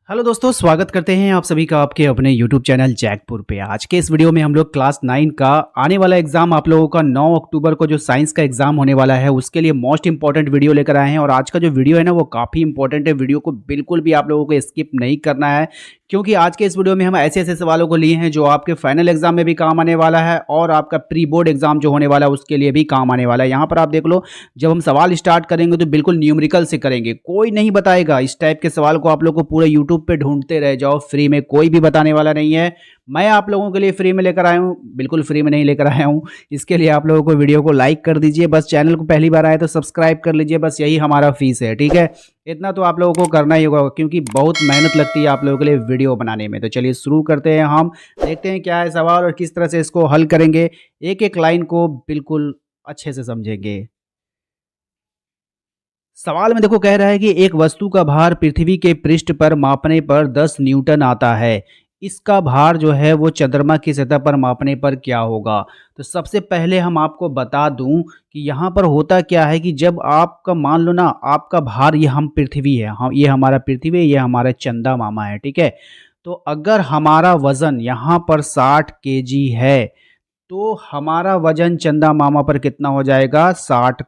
Hello दोस्तों, स्वागत करते हैं आप सभी का आपके अपने यूट्यूब चैनल जैकपुर पे। आज के इस वीडियो में हम लोग क्लास 9 का आने वाला एग्जाम आप लोगों का 9 अक्टूबर को जो साइंस का एग्जाम होने वाला है उसके लिए मोस्ट इंपॉर्टेंट वीडियो लेकर आए हैं। और आज का जो वीडियो है ना वो काफ़ी इंपॉर्टेंट है। वीडियो को बिल्कुल भी आप लोगों को स्किप नहीं करना है, क्योंकि आज के इस वीडियो में हम ऐसे ऐसे सवालों को लिए हैं जो आपके फाइनल एग्जाम में भी काम आने वाला है और आपका प्री बोर्ड एग्जाम जो होने वाला है उसके लिए भी काम आने वाला है। यहाँ पर आप देख लो, जब हम सवाल स्टार्ट करेंगे तो बिल्कुल न्यूमेरिकल से करेंगे, कोई नहीं बताएगा। इस टाइप के सवाल को आप लोग को पूरे यूट्यूब पे ढूंढते रह जाओ, फ्री में कोई भी बताने वाला नहीं है। मैं आप लोगों के लिए फ्री में लेकर आया हूँ, बिल्कुल फ्री में नहीं लेकर आया हूँ। इसके लिए आप लोगों को वीडियो को लाइक कर दीजिए, बस चैनल को पहली बार आए तो सब्सक्राइब कर लीजिए, बस यही हमारा फीस है, ठीक है। इतना तो आप लोगों को करना ही होगा, क्योंकि बहुत मेहनत लगती है आप लोगों के लिए वीडियो बनाने में। तो चलिए शुरू करते हैं, हम देखते हैं क्या है सवाल और किस तरह से इसको हल करेंगे। एक एक लाइन को बिल्कुल अच्छे से समझेंगे। सवाल में देखो कह रहा है कि एक वस्तु का भार पृथ्वी के पृष्ठ पर मापने पर 10 न्यूटन आता है। इसका भार जो है वो चंद्रमा की सतह पर मापने पर क्या होगा। तो सबसे पहले हम आपको बता दूं कि यहाँ पर होता क्या है कि जब आपका मान लो ना आपका भार, ये हम पृथ्वी है, हम ये हमारा पृथ्वी है, ये हमारा चंदा मामा है, ठीक है। तो अगर हमारा वजन यहाँ पर 60 केजी है तो हमारा वजन चंदा मामा पर कितना हो जाएगा, 60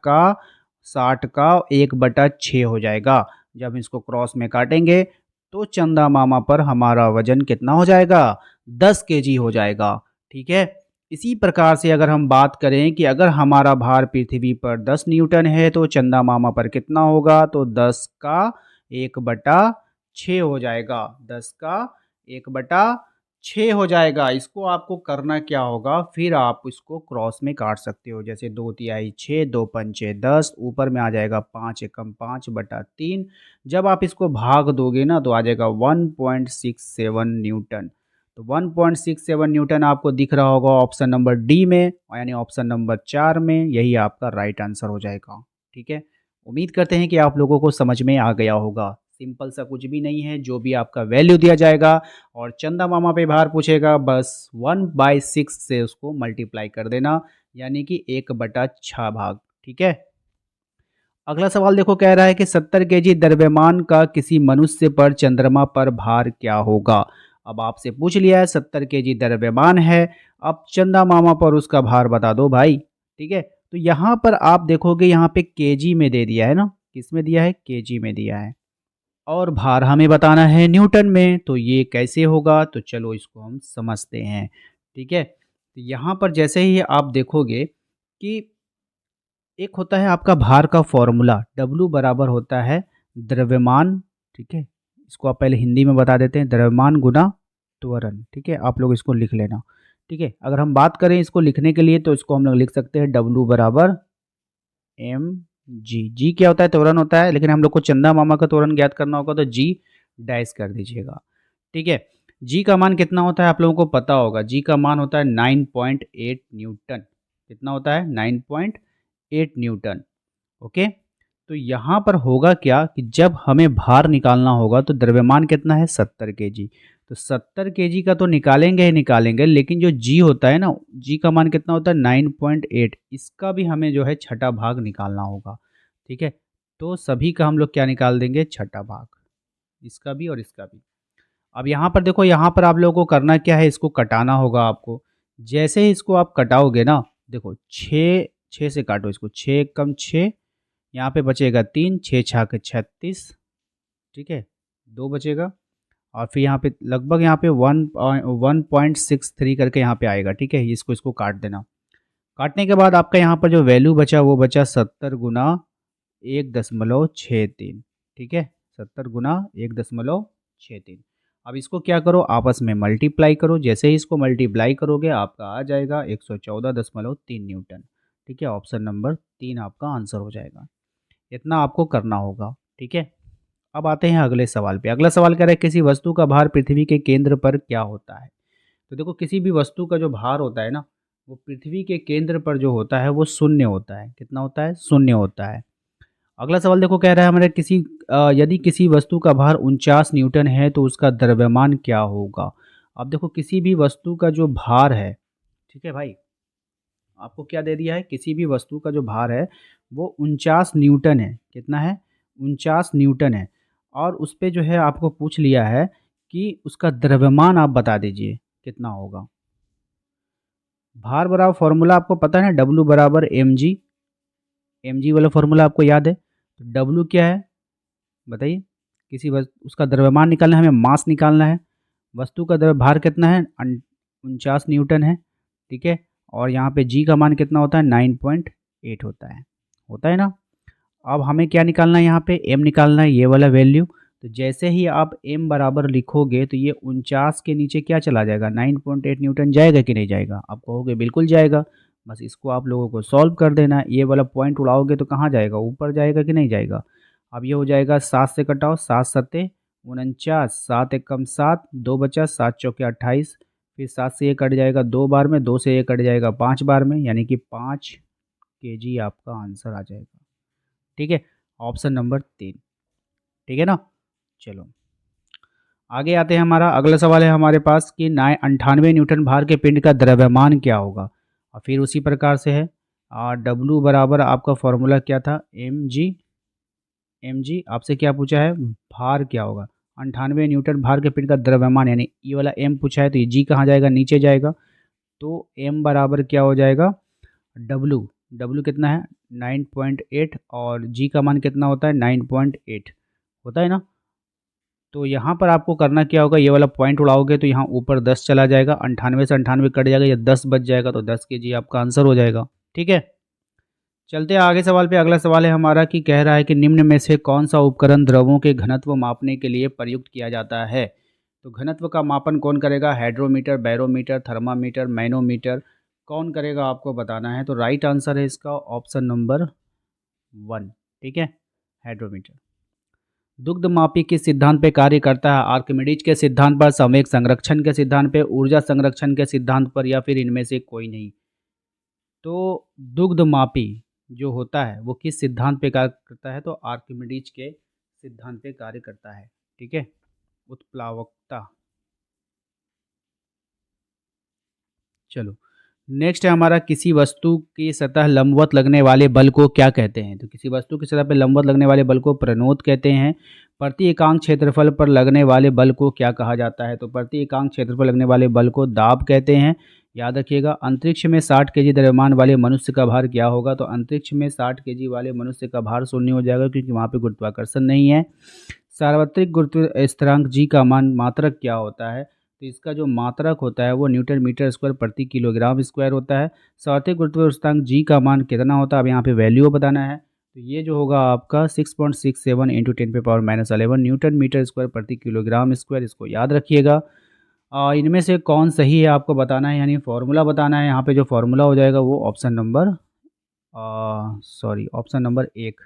का 1/6 हो जाएगा। जब हम इसको क्रॉस में काटेंगे तो चंदा मामा पर हमारा वजन कितना हो जाएगा, 10 केजी हो जाएगा, ठीक है। इसी प्रकार से अगर हम बात करें कि अगर हमारा भार पृथ्वी पर 10 न्यूटन है तो चंदा मामा पर कितना होगा, तो 10 का 1/6 हो जाएगा, 10 का 1/6 हो जाएगा। इसको आपको करना क्या होगा, फिर आप इसको क्रॉस में काट सकते हो, जैसे 2 तिहाई 6, 2 पंचे 10, ऊपर में आ जाएगा 5 एकम 5/3। जब आप इसको भाग दोगे ना तो आ जाएगा 1.67 न्यूटन। तो 1.67 न्यूटन आपको दिख रहा होगा ऑप्शन नंबर डी में, यानी ऑप्शन नंबर 4 में। यही आपका राइट आंसर हो जाएगा, ठीक है। उम्मीद करते हैं कि आप लोगों को समझ में आ गया होगा। सिंपल सा कुछ भी नहीं है, जो भी आपका वैल्यू दिया जाएगा और चंदा मामा पे भार पूछेगा, बस 1/6 से उसको मल्टीप्लाई कर देना, यानी कि 1/6 भाग, ठीक है। अगला सवाल देखो कह रहा है कि 70 केजी द्रव्यमान का किसी मनुष्य पर चंद्रमा पर भार क्या होगा। अब आपसे पूछ लिया है 70 केजी द्रव्यमान है, अब चंदा मामा पर उसका भार बता दो भाई, ठीक है। तो यहाँ पर आप देखोगे, यहाँ पे केजी में दे दिया है ना, किस में दिया है, केजी में दिया है, और भार हमें बताना है न्यूटन में। तो ये कैसे होगा, तो चलो इसको हम समझते हैं, ठीक है। तो यहाँ पर जैसे ही आप देखोगे कि एक होता है आपका भार का फॉर्मूला, W बराबर होता है द्रव्यमान, ठीक है। इसको आप पहले हिंदी में बता देते हैं, द्रव्यमान गुना त्वरण, ठीक है। आप लोग इसको लिख लेना, ठीक है। अगर हम बात करें इसको लिखने के लिए तो इसको हम लोग लिख सकते हैं W बराबर जी क्या होता है, त्वरण होता है, लेकिन हम लोग को चंदा मामा का त्वरण ज्ञात करना होगा तो जी डैश कर दीजिएगा, ठीक है। जी का मान कितना होता है आप लोगों को पता होगा, जी का मान होता है 9.8 न्यूटन। कितना होता है, 9.8 न्यूटन, ओके। तो यहाँ पर होगा क्या कि जब हमें भार निकालना होगा तो द्रव्यमान कितना है, 70 केजी। तो 70 केजी का तो निकालेंगे ही निकालेंगे, लेकिन जो जी होता है ना, जी का मान कितना होता है 9.8, इसका भी हमें जो है छठा भाग निकालना होगा, ठीक है। तो सभी का हम लोग क्या निकाल देंगे, छठा भाग, इसका भी और इसका भी। अब यहाँ पर देखो, यहाँ पर आप लोगों को करना क्या है, इसको कटाना होगा आपको। जैसे ही इसको आप कटाओगे ना, देखो 6 6 से काटो इसको, 6 कम 6, यहाँ पे बचेगा 3, 6 छाके 36, ठीक है, 2 बचेगा। और फिर यहाँ पे लगभग यहाँ पे 1.63 करके यहाँ पे आएगा, ठीक है। इसको इसको काट देना। काटने के बाद आपका यहाँ पर जो वैल्यू बचा वो बचा 70 गुना 1.63, ठीक है, 70 गुना 1.63। अब इसको क्या करो, आपस में मल्टीप्लाई करो। जैसे ही इसको मल्टीप्लाई करोगे आपका आ जाएगा 114.3 न्यूटन, ठीक है। ऑप्शन नंबर 3 आपका आंसर हो जाएगा। इतना आपको करना होगा, ठीक है। अब आते हैं अगले सवाल पे। अगला सवाल कह रहा है किसी वस्तु का भार पृथ्वी के केंद्र पर क्या होता है। तो देखो, किसी भी वस्तु का जो भार होता है ना, वो पृथ्वी के केंद्र पर जो होता है वो शून्य होता है। कितना होता है, शून्य होता है। अगला सवाल देखो कह रहा है हमारे यदि किसी वस्तु का भार 49 न्यूटन है तो उसका द्रव्यमान क्या होगा। अब देखो, किसी भी वस्तु का जो भार है, ठीक है भाई, आपको क्या दे दिया है, किसी भी वस्तु का जो भार है वो 49 न्यूटन है। कितना है, 49 न्यूटन है। और उस पे जो है आपको पूछ लिया है कि उसका द्रव्यमान आप बता दीजिए कितना होगा। भार बराबर फॉर्मूला आपको पता है ना, W बराबर mg। mg वाला फॉर्मूला आपको याद है। तो W क्या है बताइए। किसी वस्तु उसका द्रव्यमान निकालना है, हमें मास निकालना है। वस्तु का द्रव्य भार कितना है, 49 न्यूटन है। ठीक है, और यहाँ पे g का मान कितना होता है, 9.8 होता है ना। अब हमें क्या निकालना है, यहाँ पे m निकालना है, ये वाला वैल्यू। तो जैसे ही आप m बराबर लिखोगे तो ये 49 के नीचे क्या चला जाएगा, 9.8 न्यूटन जाएगा कि नहीं जाएगा। आप कहोगे बिल्कुल जाएगा। बस इसको आप लोगों को सॉल्व कर देना है। ये वाला पॉइंट उड़ाओगे तो कहाँ जाएगा, ऊपर जाएगा कि नहीं जाएगा। अब ये हो जाएगा 7 से कटाओ, 7 सत्ते 49, 7 एक कम 7, 2 बचा, 7 चौके 28। फिर 7 से ये कट जाएगा 2 बार में, 2 से ये कट जाएगा 5 बार में, यानी कि 5 kg आपका आंसर आ जाएगा। ठीक है, ऑप्शन नंबर 3। ठीक है ना। चलो आगे आते हैं। हमारा अगला सवाल है हमारे पास कि 98 न्यूटन भार के पिंड का द्रव्यमान क्या होगा। और फिर उसी प्रकार से है W बराबर आपका फॉर्मूला क्या था, mg आपसे क्या पूछा है, भार क्या होगा। 98 न्यूटन भार के पिंड का द्रव्यमान, यानी ये वाला m पूछा है तो ये g कहाँ जाएगा, नीचे जाएगा। तो m बराबर क्या हो जाएगा, W कितना है 9.8 और g का मान कितना होता है 9.8 होता है ना। तो यहाँ पर आपको करना क्या होगा, ये वाला पॉइंट उड़ाओगे तो यहाँ ऊपर 10 चला जाएगा, 98 से 98 कट जाएगा, या 10 बच जाएगा तो 10 kg आपका आंसर हो जाएगा। ठीक है, चलते हैं आगे सवाल पे। अगला सवाल है हमारा कि कह रहा है कि निम्न में से कौन सा उपकरण द्रवों के घनत्व मापने के लिए प्रयुक्त किया जाता है। तो घनत्व का मापन कौन करेगा, हाइड्रोमीटर, बैरोमीटर, थर्मामीटर, मैनोमीटर, कौन करेगा आपको बताना है। तो राइट आंसर है इसका ऑप्शन नंबर 1। ठीक है, हाइड्रोमीटर। दुग्ध मापी किस सिद्धांत पे कार्य करता है, आर्किमिडीज के सिद्धांत पर, संवेग संरक्षण के सिद्धांत पे, ऊर्जा संरक्षण के सिद्धांत पर, या फिर इनमें से कोई नहीं। तो दुग्ध मापी जो होता है वो किस सिद्धांत पे कार्य करता है, तो आर्किमिडीज के सिद्धांत पे कार्य करता है। ठीक है, उत्प्लावकता। चलो नेक्स्ट है हमारा, किसी वस्तु की सतह लंबवत लगने वाले बल को क्या कहते हैं। तो किसी वस्तु की सतह पर लंबवत लगने वाले बल को प्रणोद कहते हैं। प्रति एकांक क्षेत्रफल पर लगने वाले बल को क्या कहा जाता है। तो प्रति एकांक क्षेत्रफल पर लगने वाले बल को दाब कहते हैं। याद रखिएगा, अंतरिक्ष में 60 kg द्रव्यमान वाले मनुष्य का भार क्या होगा। तो अंतरिक्ष में 60 kg वाले मनुष्य का भार 0 हो जाएगा, क्योंकि वहाँ पे गुरुत्वाकर्षण नहीं है। सार्वत्रिक गुरुत्व स्थिरांक जी का मान मात्रक क्या होता है। तो इसका जो मात्रक होता है वो न्यूटन मीटर स्क्वायर प्रति किलोग्राम स्क्वायर होता है। सार्वत्रिक गुरुत्व स्थिरांक जी का मान कितना होता है, अब यहाँ पे वैल्यू बताना है। तो ये जो होगा आपका 6.67 इंटू 10⁻11 न्यूटन मीटर स्क्वायर प्रति किलोग्राम स्क्वायर। इसको याद रखिएगा। इनमें से कौन सही है आपको बताना है, यानी फॉर्मूला बताना है। यहाँ पे जो फॉर्मूला हो जाएगा वो ऑप्शन नंबर ऑप्शन नंबर 1।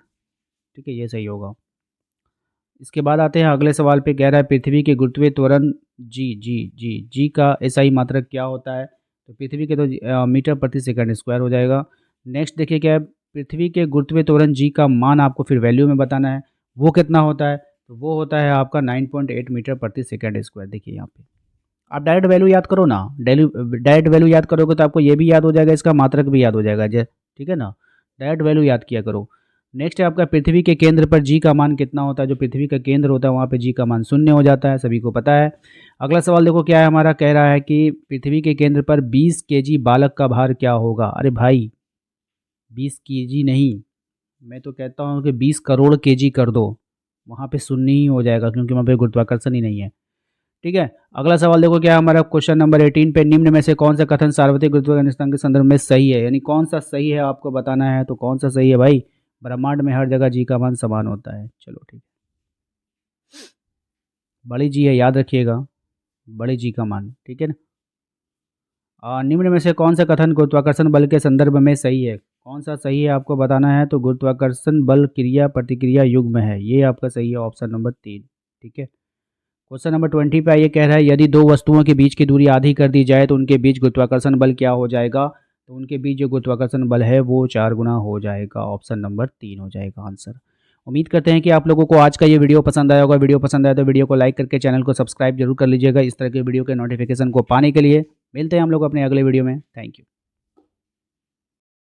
ठीक है, ये सही होगा। इसके बाद आते हैं अगले सवाल पे। कह रहा है पृथ्वी के गुरुत्वीय त्वरण जी का एसआई मात्रक क्या होता है। तो पृथ्वी के तो मीटर प्रति सेकंड स्क्वायर हो जाएगा। नेक्स्ट देखिए क्या है, पृथ्वी के गुरुत्वीय त्वरण जी का मान आपको फिर वैल्यू में बताना है, वो कितना होता है। तो वो होता है आपका 9.8 मीटर प्रति सेकंड स्क्वायर। देखिए यहाँ पे आप डायरेक्ट वैल्यू याद करो ना, डायरेक्ट वैल्यू याद करोगे तो आपको ये भी याद हो जाएगा, इसका मात्रक भी याद हो जाएगा। ठीक है ना, डायरेक्ट वैल्यू याद किया करो। नेक्स्ट है आपका पृथ्वी के केंद्र पर जी का मान कितना होता है। जो पृथ्वी का केंद्र होता है वहाँ पे जी का मान 0 हो जाता है, सभी को पता है। अगला सवाल देखो क्या है हमारा, कह रहा है कि पृथ्वी के केंद्र पर 20 kg बालक का भार क्या होगा। अरे भाई 20 kg नहीं, मैं तो कहता हूँ कि 20 करोड़ kg कर दो, वहाँ पे 0 ही हो जाएगा, क्योंकि वहाँ पे गुरुत्वाकर्षण ही नहीं है। ठीक है, अगला सवाल देखो क्या है हमारा, क्वेश्चन नंबर 18 पे, निम्न में से कौन सा कथन सार्वत्रिक गुरुत्वाकर्षण के संदर्भ में सही है, यानी कौन सा सही है आपको बताना है। तो कौन सा सही है भाई, ब्रह्मांड में हर जगह जी का मान समान होता है। चलो ठीक है, बड़ी जी है, याद रखिएगा, बड़े जी का मान। ठीक है ना। निम्न में से कौन सा कथन गुरुत्वाकर्षण बल के संदर्भ में सही है, कौन सा सही है आपको बताना है। तो गुरुत्वाकर्षण बल क्रिया प्रतिक्रिया युग्म है, ये आपका सही है ऑप्शन नंबर 3। ठीक है, क्वेश्चन नंबर 20 पे ये कह रहा है, यदि दो वस्तुओं के बीच की दूरी आधी कर दी जाए तो उनके बीच गुरुत्वाकर्षण बल क्या हो जाएगा। तो उनके बीच जो गुरुत्वाकर्षण बल है वो 4 गुना हो जाएगा, ऑप्शन नंबर 3 हो जाएगा आंसर। उम्मीद करते हैं कि आप लोगों को आज का ये वीडियो पसंद आया होगा। वीडियो पसंद आया तो वीडियो को लाइक करके चैनल को सब्सक्राइब जरूर कर लीजिएगा। इस तरह के वीडियो के नोटिफिकेशन को पाने के लिए मिलते हैं हम लोग अपने अगले वीडियो में। Thank you.